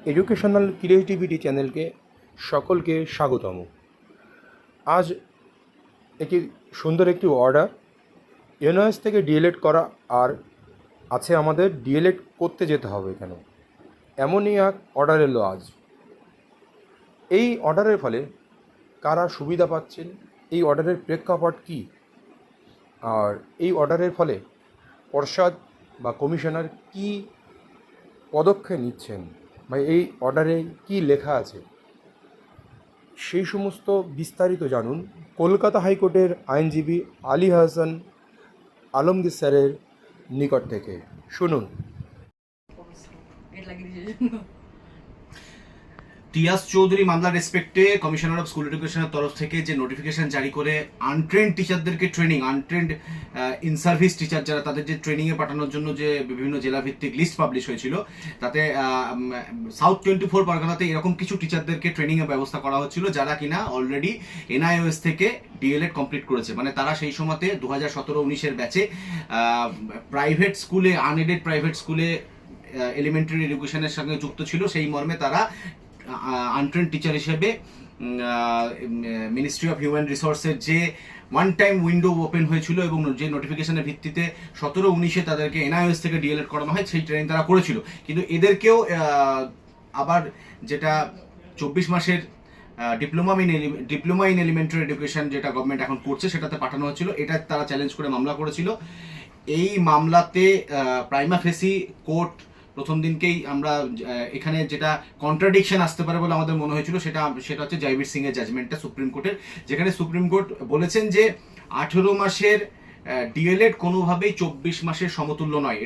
Educational creativity চ্যানেলকে সকলকে স্বাগতম। আজ একটি সুন্দর একটি অর্ডার, এনওএস থেকে ডিএলএড করা, আর আছে আমাদের ডিএলএড করতে যেতে হবে কেন, এমনই এক অর্ডার এলো আজ। এই অর্ডারের ফলে কারা সুবিধা পাচ্ছেন, এই অর্ডারের প্রেক্ষাপট কী, আর এই অর্ডারের ফলে পর্ষদ বা কমিশনার কী পদক্ষেপ নিচ্ছেন, বা এই অর্ডারে কি লেখা আছে, সেই সমস্ত বিস্তারিত জানুন কলকাতা হাইকোর্টের আইনজীবী আলী হাসান আলমগীর স্যারের নিকট থেকে। শুনুন। তিয়াস চৌধুরী মামলা রেসপেক্টে কমিশনার অফ স্কুল এডুকেশনের তরফ থেকে যে নোটিফিকেশন জারি করে আনট্রেন্ড টিচারদেরকে training, untrained in service teacher যারা, তাদের যে ট্রেনিংয়ে পাঠানোর জন্য যে বিভিন্ন জেলা ভিত্তিক লিস্ট পাবলিশ হয়েছিল, তাতে সাউথ 24 পরগনাতে এরকম কিছু টিচারদেরকে ট্রেনিংয়ের ব্যবস্থা করা হচ্ছিল যারা কিনা অলরেডি এনআইওএস থেকে ডিএলএড কমপ্লিট করেছে। মানে তারা সেই সময়তে 2017-19 ব্যাচে প্রাইভেট স্কুলে, আনএডেড প্রাইভেট স্কুলে এলিমেন্টারি এডুকেশনের সঙ্গে যুক্ত ছিল। সেই মর্মে তারা আনট্রেন্ড টিচার হিসেবে মিনিস্ট্রি অফ হিউম্যান রিসোর্সের যে ওয়ান টাইম উইন্ডো ওপেন হয়েছিল এবং যে নোটিফিকেশনের ভিত্তিতে 17-19 তাদেরকে এনআইওএস থেকে ডিএলএড করানো হয়, সেই ট্রেনিং তারা করেছিল। কিন্তু এদেরকেও আবার যেটা 24 মাসের ডিপ্লোমা ইন এলিমেন্টারি এডুকেশন যেটা গভর্নমেন্ট এখন করছে, সেটাতে পাঠানো হচ্ছিল। এটা তারা চ্যালেঞ্জ করে মামলা করেছিল। এই মামলাতে প্রাইমা ফেসি কোর্ট প্রথম দিনকেই, আমরা এখানে যেটা কন্ট্রাডিকশন আসতে পারে বলে আমাদের মনে হয়েছিল, সেটা হচ্ছে জয়বীর সিং এর জাজমেন্টটা সুপ্রিম কোর্টের, যেখানে সুপ্রিম কোর্ট বলেছেন যে 18 মাসের ডিএলএড কোনোভাবেই 24 মাসের সমতুল্য নয়।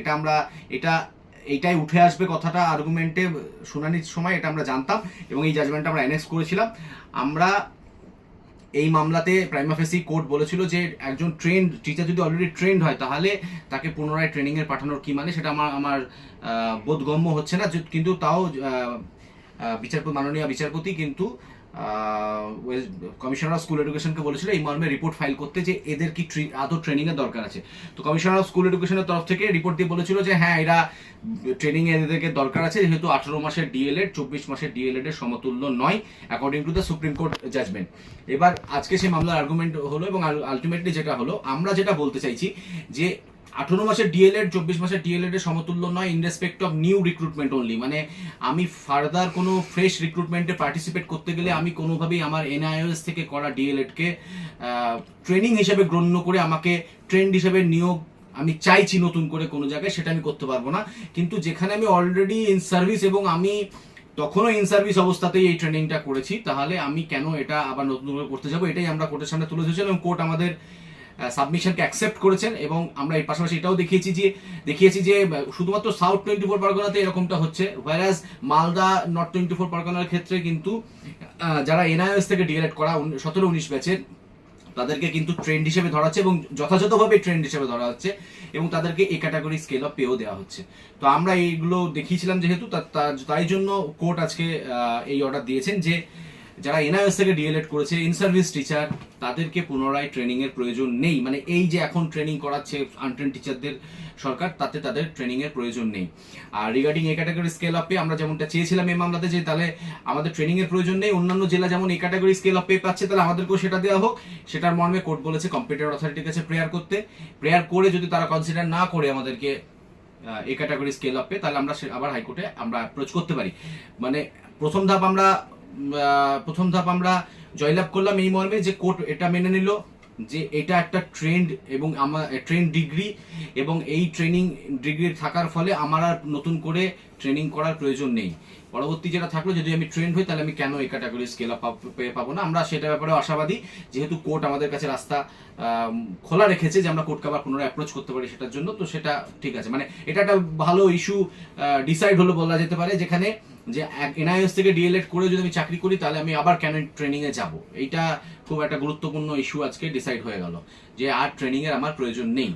এইটাই উঠে আসবে কথাটা আর্গুমেন্টে শুনানির সময়, এটা আমরা জানতাম এবং এই জাজমেন্টটা আমরা অ্যানেক্স করেছিলাম। আমরা এই মামলাতে প্রাইমা ফেসি কোর্ট বলেছিল যে একজন ট্রেন্ড টিচার যদি অলরেডি ট্রেন্ড হয়, তাহলে তাকে পুনরায় ট্রেনিংয়ের পাঠানোর কি মানে, সেটা আমার বোধগম্য হচ্ছে না। কিন্তু তাও মাননীয় বিচারপতি কিন্তু কমিশনার অফ স্কুল এডুকেশনকে বলেছিল এই মর্মে রিপোর্ট ফাইল করতে, যে এদের কি আদৌ ট্রেনিংয়ের দরকার আছে। তো কমিশনার অফ স্কুল এডুকেশনের তরফ থেকে রিপোর্ট দিয়ে বলেছিল যে হ্যাঁ, এরা এদেরকে দরকার আছে, যেহেতু 18 মাসের ডিএলএড 24 মাসের ডিএলএড এর সমতুল্য নয়, according to the supreme court judgment. এবার আজকে সেই মামলার আর্গুমেন্ট হলো এবং আলটিমেটলি যেটা হলো, আমরা যেটা বলতে চাইছি যে 18 মাসের ডিএলএড 24 মাসের ডিএলএড এর সমতুল্য নয় in respect of new recruitment only. মানে আমি ফার্দার কোনো ফ্রেশ রিক্রুটমেন্টে পার্টিসিপেট করতে গেলে আমি কোনোভাবেই আমার এনআইওএস থেকে করা ডিএলএডকে ট্রেনিং হিসেবে গণ্য করে আমাকে ট্রেন্ড হিসেবে নিয়োগ আমি চাইছি নতুন করে কোনো জায়গায়, সেটা আমি করতে পারবো না। কিন্তু যেখানে আমি অলরেডি ইন সার্ভিস এবং আমি তখনও ইন সার্ভিস অবস্থাতেই এই ট্রেনিংটা করেছি, তাহলে আমি কেন এটা আবার নতুন করে করতে যাবো? এটাই আমরা কোর্টের সামনে তুলে ধরেছিলাম এবং কোর্ট আমাদের সাবমিশনকে অ্যাকসেপ্ট করেছেন। এবং আমরা এর পাশাপাশি এটাও দেখিয়েছি যে শুধুমাত্র সাউথ 24 পরগনাতে এরকমটা হচ্ছে, হোয়ারাজ মালদা নর্থ 24 পরগনার ক্ষেত্রে কিন্তু যারা এনআইওএস থেকে ডিএলএড করা 17-19 ব্যাচের, তাদেরকে কিন্তু ট্রেন্ড হিসেবে ধরা হচ্ছে এবং যথাযথভাবে ট্রেন্ড হিসেবে ধরা হচ্ছে এবং তাদেরকে এই ক্যাটাগরি স্কেল অফ পেও দেওয়া হচ্ছে। তো আমরা এইগুলো দেখিয়েছিলাম, যেহেতু তাই জন্য কোর্ট আজকে এই অর্ডার দিয়েছেন যে যারা এনআইওএস থেকে ডিএলএড করেছে ইন সার্ভিস টিচার, তাদেরকে পুনরায় ট্রেনিং এর প্রয়োজন নেই। মানে এই যে এখন ট্রেনিং করাচ্ছে আনট্রেন্ড টিচারদের সরকার, তাতে তাদের ট্রেনিং এর প্রয়োজন নেই। আর রিগার্ডিং এই ক্যাটাগরি স্কেল অফ পে, আমরা যেমনটা চেয়েছিলাম এই মামলাতে, যে তাহলে আমাদের ট্রেনিং এর প্রয়োজন নেই, অন্যান্য জেলা যেমন এই ক্যাটাগরি স্কেল অফ পে পাচ্ছে, তাহলে আমাদেরকেও সেটা দেওয়া হোক। সেটার মর্মে কোর্ট বলেছে কম্পিটেন্ট অথরিটির কাছে প্রেয়ার করে যদি তারা কনসিডার না করে আমাদেরকে এই ক্যাটাগরি স্কেল অফ পে, তাহলে আমরা আবার হাইকোর্টে আমরা অ্যাপ্রোচ করতে পারি। মানে প্রথম ধাপ আমরা জয়লাভ করলাম এই মর্মে যে কোর্ট এটা মেনে নিল যে এটা একটা ট্রেন্ড এবং আমার ট্রেন্ড ডিগ্রি, এবং এই ট্রেনিং ডিগ্রি থাকার ফলে আমার আর নতুন করে ট্রেনিং করার প্রয়োজন নেই। পরবর্তী যেটা থাকলো, যদি আমি ট্রেন্ড হই তাহলে আমি কেন এই ক্যাটাগরি স্কেল আপ পাবো না, আমরা সেটা ব্যাপারে আশাবাদী, যেহেতু কোর্ট আমাদের কাছে রাস্তা খোলা রেখেছে যে আমরা কোর্টকে আবার পুনরায় অ্যাপ্রোচ করতে পারি সেটার জন্য। তো সেটা ঠিক আছে, মানে এটা একটা ভালো ইস্যু ডিসাইড হলো বলা যেতে পারে, যেখানে যে এনআইএস থেকে ডিএলএড করে যদি আমি চাকরি করি, তাহলে আমি আবার কেন ট্রেনিং এ যাব। এইটা খুব একটা গুরুত্বপূর্ণ ইস্যু আজকে ডিসাইড হয়ে গেল যে আর ট্রেনিং এর আমার প্রয়োজন নেই।